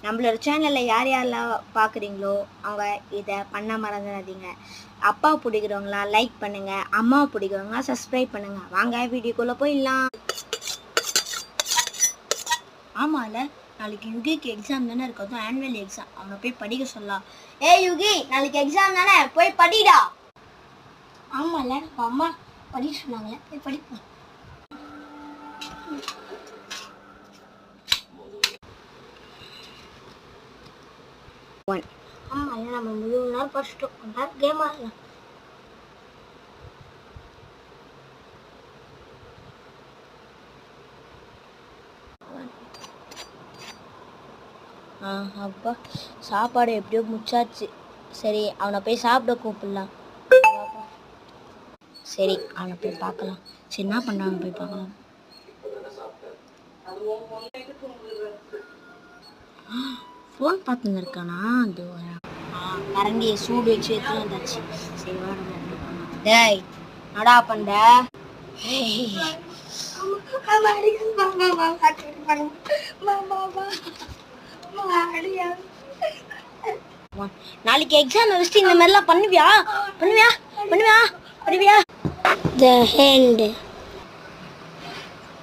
நம்மளோட சேனலில் யார் யாரெல்லாம் பார்க்குறீங்களோ அவங்க இதை பண்ண மறந்துடாதீங்க. அப்பா பிடிக்கிறவங்களாம் லைக் பண்ணுங்கள், அம்மா பிடிக்கிறவங்களாம் சப்ஸ்கிரைப் பண்ணுங்கள். வாங்க வீடியோக்குள்ளே போயிடலாம். ஆமாம்ல, நாளைக்கு யுகிக்கு எக்ஸாம் தானே இருக்கும், ஆனுவல் எக்ஸாம். அவனை போய் படிக்க சொல்லலாம். யுகி, நாளைக்கு எக்ஸாம் தானே, போய் படிடா. ஆமாம்ல, அம்மா படிக்க சொன்னாங்களே, போய் படிப்போம். ஆமாம், நம்ம முழு நாள் படிச்சுட்டோம். கொஞ்ச நேரம் கேம் ஆடலாம். அப்பா சாப்பாடு எப்படியோ முடிச்சாச்சு. சரி, அவனை போய் சாப்பிட கூப்பிடலாம். சரி, அவனை போய் பார்க்கலாம். சரி, என்ன பண்ணுறான்னு போய் பார்க்கலாம். ஃபோன் பார்த்துன்னு இருக்கானா? அது கரண்டியை சூடு வச்சு எடுத்து வந்தாச்சு. சரி, டேய் நடா பண்ண. நாளைக்கு எக்ஸாம் வச்சுட்டு இந்த மாதிரிலாம் பண்ணுவியா? The end.